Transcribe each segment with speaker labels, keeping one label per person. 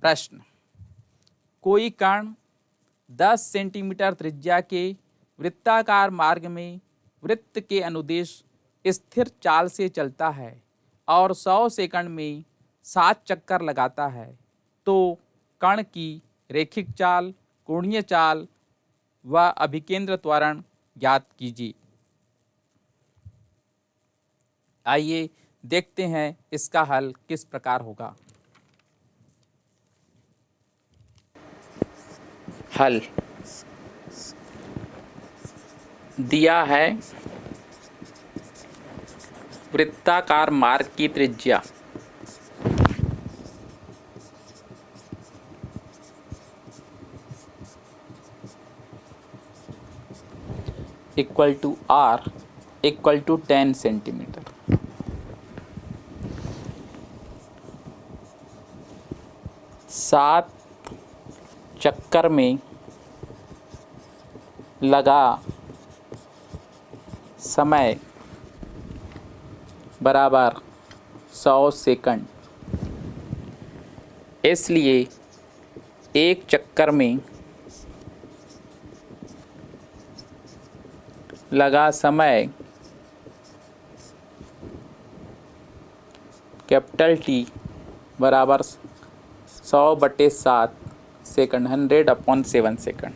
Speaker 1: प्रश्न, कोई कण 10 सेंटीमीटर त्रिज्या के वृत्ताकार मार्ग में वृत्त के अनुदिश स्थिर चाल से चलता है और 100 सेकंड में 7 चक्कर लगाता है, तो कण की रेखिक चाल, कोणीय चाल व अभिकेंद्र त्वरण ज्ञात कीजिए। आइए देखते हैं इसका हल किस प्रकार होगा। हल दिया है वृत्ताकार मार्ग की त्रिज्या equal to R equal to 10 centimetre. सात चक्कर में लगा समय बराबर 100 सेकंड। इसलिए एक चक्कर में लगा समय कैपिटल टी बराबर 100/7 सेकंड, 100/7 सेकंड।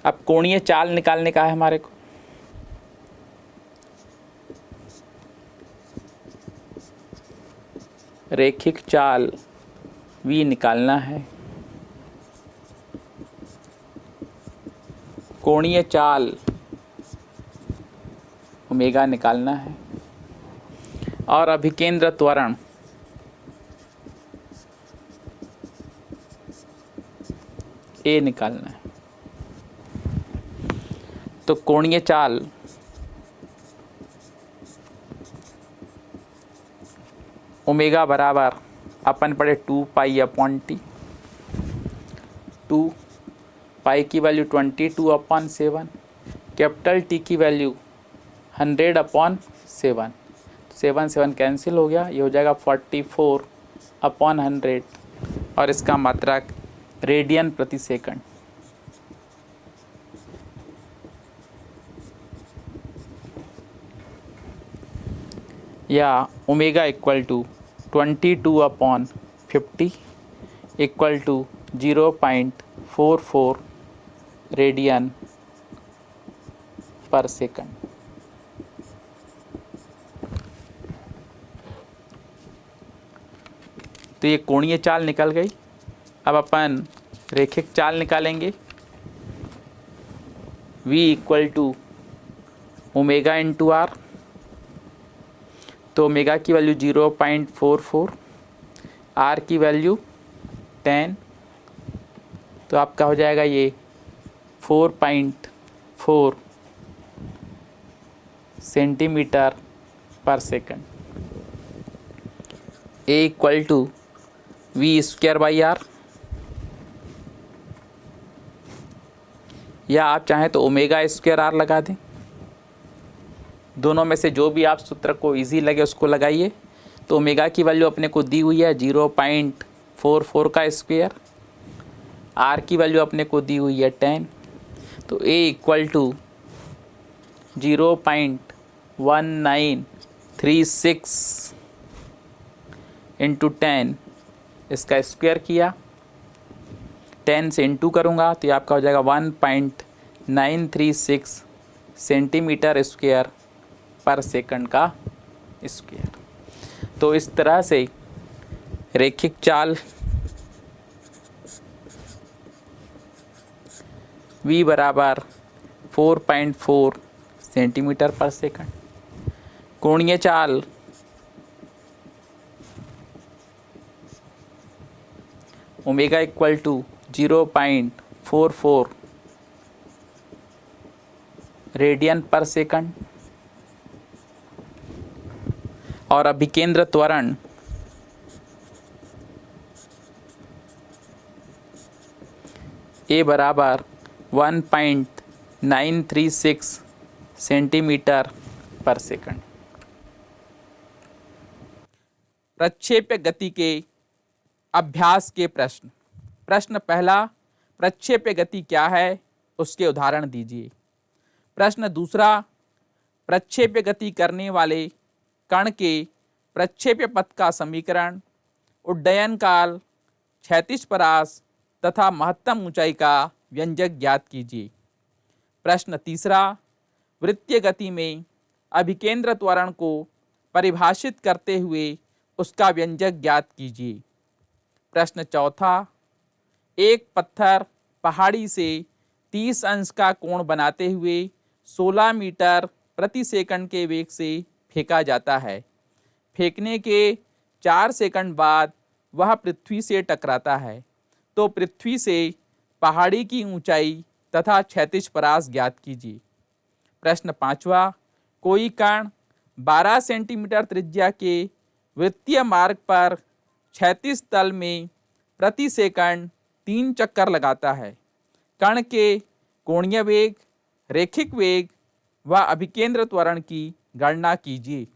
Speaker 1: अब कोणीय चाल निकालने का है हमारे को। रेखिक चाल v निकालना है, कोणीय चाल ओमेगा निकालना है और अभिकेंद्र त्वरण a निकालना है। तो कोणीय चाल ओमेगा बराबर अपन पढ़े 2π/t। 2 पाई की वैल्यू 22/7, कैपिटल टी की वैल्यू 100/7। 7 कैंसिल हो गया, ये हो जाएगा 44/100 और इसका मात्रक रेडियन प्रति सेकंड। या omega equal to 22/50 equal to 0.44 radian per second. तो ये कोणीय चाल निकल गई। अब अपन रेखिक चाल निकालेंगे। v equal to omega into R. तो ओमेगा की वैल्यू 0.44, आर की वैल्यू 10, तो आपका हो जाएगा ये 4.4 सेंटीमीटर पर second. a equal to v²/r, या आप चाहें तो ओमेगा² लगा दें। दोनों में से जो भी आप सूत्र को इजी लगे उसको लगाइए। तो ओमेगा की वैल्यू अपने को दी हुई है 0.44 का स्क्वायर, आर की वैल्यू अपने को दी हुई है 10। तो a इक्वल टू 0.1936 इंटू 10, इसका स्क्वायर किया, 10 से इंटू करूँगा तो ये आपका हो जाएगा 1.936 सेंटीमीटर स्क्वायर पर सेकंड का स्क्वायर। तो इस तरह से रेखिक चाल v बराबर 4.4 सेंटीमीटर पर सेकंड, कोणीय चाल omega equal to 0.44 radian per second, और अभिकेंद्र त्वरण a बराबर 1.936 सेंटीमीटर पर सेकंड। प्रक्षेप्य गति के अभ्यास के प्रश्न। प्रश्न पहला, प्रक्षेप्य गति क्या है, उसके उदाहरण दीजिए। प्रश्न दूसरा, प्रक्षेप्य गति करने वाले कण के प्रक्षेप्य पथ का समीकरण, उड्डयन काल, क्षैतिज परास तथा महत्तम ऊंचाई का व्यंजक ज्ञात कीजिए। प्रश्न तीसरा, वृत्तीय गति में अभिकेंद्र त्वरण को परिभाषित करते हुए उसका व्यंजक ज्ञात कीजिए। प्रश्न चौथा, एक पत्थर पहाड़ी से 30 अंश का कोण बनाते हुए 16 मीटर प्रति सेकंड के वेग से फेंका जाता है। फेंकने के 4 सेकंड बाद वह पृथ्वी से टकराता है, तो पृथ्वी से पहाड़ी की ऊंचाई तथा क्षैतिज परास ज्ञात कीजिए। प्रश्न पांचवा, कोई कण 12 सेंटीमीटर त्रिज्या के वृत्तीय मार्ग पर क्षैतिज तल में प्रति सेकंड 3 चक्कर लगाता है। कण के कोणीय वेग, रैखिक वेग व अभिकेंद्र त्वरण की गणना कीजिए।